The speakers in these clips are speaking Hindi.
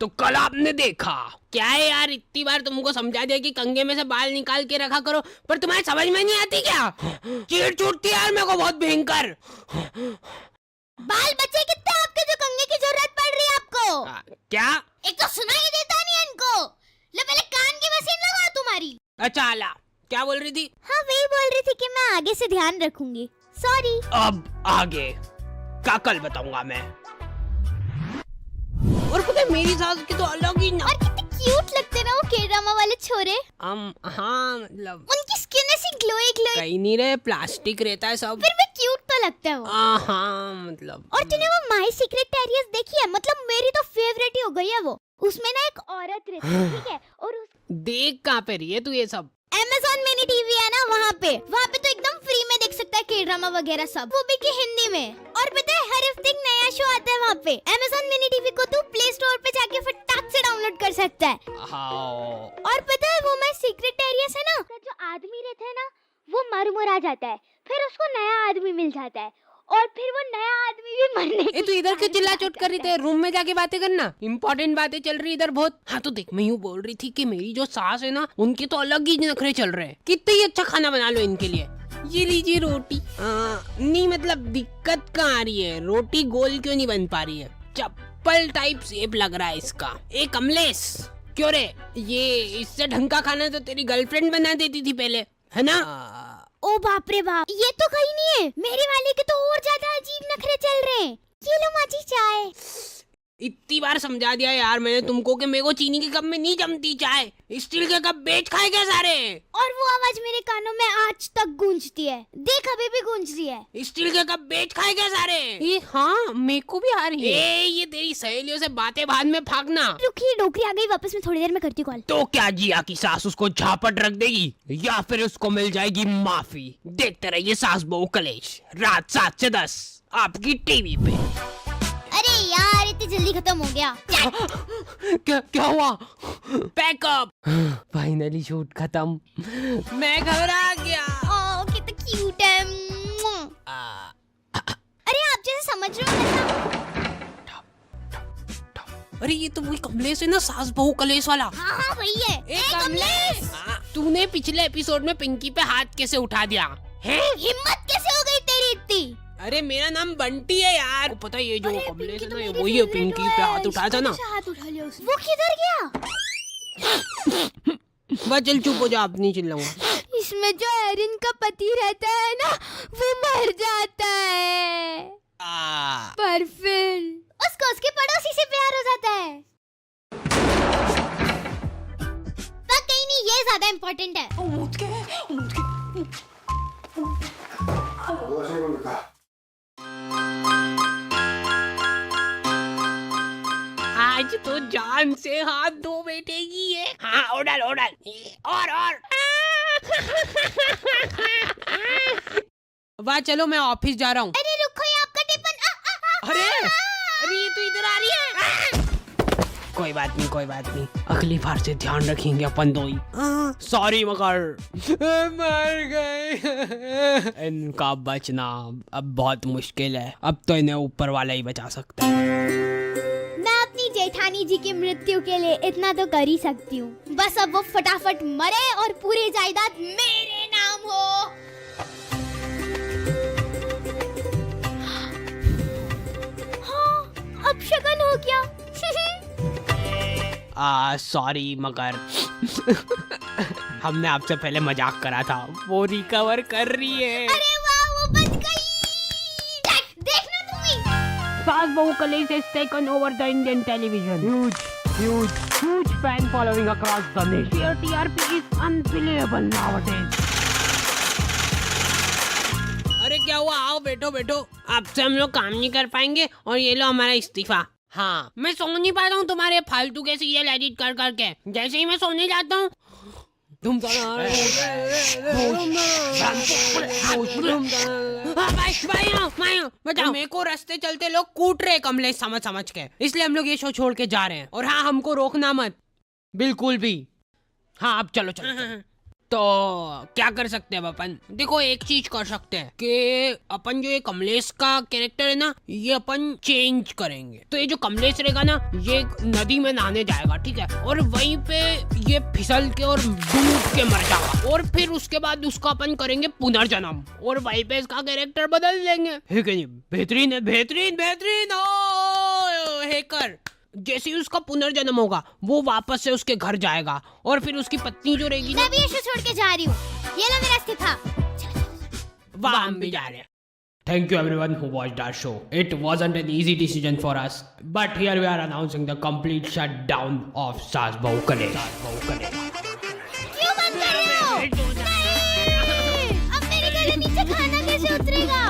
तो कल आपने देखा। क्या है यार, इतनी बार तुमको समझा दिया कि कंघे में से बाल निकाल के रखा करो, पर तुम्हारे समझ में नहीं आती क्या? चीड़ छूटती है यार मेरे को बहुत भयंकर। बाल बचे कितने आपके जो कंघे की जरूरत पड़ रही है आपको? क्या? एक तो सुनाई देता नहीं इनको। ले पहले कान की मशीन लगा तुम्हारी। अच्छा आला, क्या बोल रही थी? हाँ वही बोल रही थी कि मैं आगे से ध्यान रखूंगी। सॉरी। अब आगे का कल बताऊंगा मैं। और पता है मेरी सास की तो अलग ही ना। और कितने क्यूट लगते ना वो के-ड्रामा वाले छोरे। हाँ मतलब उनकी स्किन ऐसी ग्लोई ग्लोई। कहीं नहीं रहे, प्लास्टिक रहता है सब। फिर भी क्यूट तो लगता है वो। हाँ मतलब। और तूने वो माय सीक्रेट टेरियर्स देखी है? मतलब मेरी तो फेवरेट ही हो गई है वो। उसमें ना एक औरत रहती है, ठीक है? और देख कहाँ पे रही है तू ये सब? Amazon मिनी टीवी है ना, वहाँ पे तो एकदम फ्री में देख सकता है के ड्रामा वगैरह सब, वो भी की हिंदी में। और पता है हर हफ्ते एक नया शो आता है वहाँ पे। Amazon मिनी टीवी को तू प्ले स्टोर पे जाके फटाक से डाउनलोड कर सकता है। और पता है वो माय सीक्रेट टेरियर्स है ना, जो आदमी रहता है ना वो मर मुरा जाता है, फिर उसको नया आदमी मिल जाता है और फिर वो नया आदमी भी मरने। तू इधर क्यों चिल्ला चोट कर रही थी? रूम में जाके बातें करना, इम्पोर्टेंट बातें चल रही इधर बहुत। हाँ तो देख, मैं यूँ बोल रही थी कि मेरी जो सास है ना, उनके तो अलग ही नखरे चल रहे हैं। कितने ही अच्छा खाना बना लो इनके लिए। ये लीजिए रोटी। नहीं मतलब दिक्कत कहाँ आ रही है? रोटी गोल क्यों नहीं बन पा रही है? चप्पल टाइप शेप लग रहा है इसका। एक कमलेश, क्यों रे? ये इससे ढंग का खाना तो तेरी गर्लफ्रेंड बना देती थी पहले, है ना? ओ बाप रे बाप, ये तो कहीं नहीं है। मेरे वाले के तो और ज्यादा अजीब नखरे चल रहे हैं। ये लो माजी चाय। इतनी बार समझा दिया यार मैंने तुमको कि मेरे को चीनी के कप में नहीं जमती चाय। स्टील के कप बेच खाए क्या सारे? और वो आवाज मेरे कानों में आज तक गूंजती है। देख अभी भी गूंज रही है। स्टील के कप बेच खाए क्या सारे? ये हाँ मेरे को भी आ रही है। ये तेरी सहेलियों से बातें बाद में भागना। रुकी, डोकरी आ गई वापस, मैं थोड़ी देर में करती हूँ कॉल। तो क्या जिया की सास उसको झापट रख देगी या फिर उसको मिल जाएगी माफी? देखते रहिए सास बहू कलेश, रात 7 से 10 आपकी टीवी पे। अरे यार इतनी जल्दी खत्म हो गया। क्या हुआ? पैकअप। फाइनली शूट खत्म। मैं घबरा गया। ओह कितना क्यूट है। अरे आप जैसे समझ रहे हो ना। अरे ये तो वही कमलेश है ना, सास बहू कलेश वाला। हाँ वही है। कमलेश, तूने पिछले एपिसोड में पिंकी पे हाथ कैसे उठा दिया है? हिम्मत कैसे हो गई तेरी इतनी? अरे मेरा नाम बंटी है यार। पता है ये जो कमलेश है ना, वही है पिंकी पे हाथ उठा था ना। हाथ उठा लिया उसने। वो किधर गया? बस चल चुप हो जा, अब नहीं चिल्लाऊंगा। इसमें जो एरिन का पति रहता है ना, वो मर जाता है। पर फिर उसको उसके पड़ोसी से प्यार हो जाता है। पर कहीं नहीं, ये ज्यादा इम्पोर्टेंट है। आज तो जान से हाथ धो बैठेगी ये। हाँ ओडल और वाह चलो मैं ऑफिस जा रहा हूँ। अरे रुको, ये आपका टिफिन। अरे ये तो इधर आ रही है। कोई बात नहीं, अगली बार से ध्यान रखेंगे अपन दो ही। सॉरी मगर मर गए। इनका बचना अब बहुत मुश्किल है। अब तो इन्हें ऊपर वाला ही बचा सकता है। मैं अपनी जेठानी जी की मृत्यु के लिए इतना तो कर ही सकती हूँ। बस अब वो फटाफट मरे और पूरी जायदाद मेरे नाम हो। हाँ, अब शगन हो गया। सॉरी मगर हमने आपसे पहले मजाक करा था। वो रिकवर कर रही है। अरे वाह, वो बच गई। देखना तुम ही। सास बहू कलेश has taken over the Indian television. Huge fan following across the nation. Their TRP is unbelievable nowadays. अरे क्या हुआ? आओ बैठो। आपसे हम लोग काम नहीं कर पाएंगे और ये लो हमारा इस्तीफा। हाँ मैं सो नहीं पाता हूँ तुम्हारे फालतू के सीरियल एडिट कर करके। जैसे ही मैं सोने जाता हूँ बताओ, मेरे को रास्ते चलते लोग कूट रहे कमलेश समझ के, इसलिए हम लोग ये शो छोड़ के जा रहे हैं। और हाँ हमको रोकना मत बिल्कुल भी। हाँ अब चलो। तो क्या कर सकते हैं अब अपन? देखो एक चीज कर सकते हैं कि अपन जो ये कमलेश का कैरेक्टर है ना, ये अपन चेंज करेंगे। तो ये जो कमलेश रहेगा ना, ये एक नदी में नहाने जाएगा, ठीक है, और वहीं पे ये फिसल के और डूब के मर जाएगा, और फिर उसके बाद उसका अपन करेंगे पुनर्जन्म, और वहीं पे इसका कैरेक्टर बदल देंगे। है कि नहीं? बेहतरीन है, बेहतरीन बेहतरीन। ओ हैकर, जैसे ही उसका पुनर्जन्म होगा वो वापस से उसके घर जाएगा, और फिर उसकी पत्नी जो रहेगी ना, मैं भी ये शो छोड़ के जा रही हूँ। ये लो मेरा इस्तीफा। वहाँ हम भी जा रहे हैं। Thank you everyone who watched our show. It wasn't an easy decision for us, but here we are announcing the complete shutdown of Saas Bahu College. क्यों बंद कर रहे हो? नहीं! अब मेरे घर के नीचे खाना कैसे उतरेगा?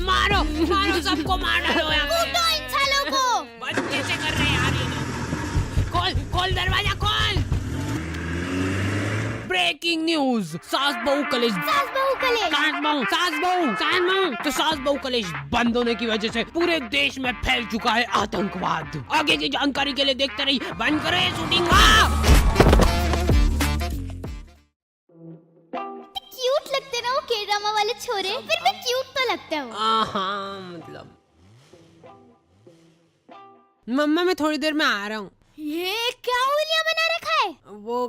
मारो मारो, सबको मार डालो यहाँ पे। कूदो इन सालों को। बंद कैसे कर रहे हैं यार ये लोग? खोल खोल दरवाजा खोल। ब्रेकिंग न्यूज, सास बहू कॉलेज, सास बहू कॉलेज, तो सास बहू कॉलेज बंद होने की वजह से पूरे देश में फैल चुका है आतंकवाद। आगे की जानकारी के लिए देखते रहिए। बंद करें शूटिंग। क्यूट लगते ना वो के ड्रामा वाले छोरे, फिर भी क्यूट तो लगते हैं वो। हाँ मतलब मम्मा मैं थोड़ी देर में आ रहा हूँ। ये क्या उलिया बना रखा है? वो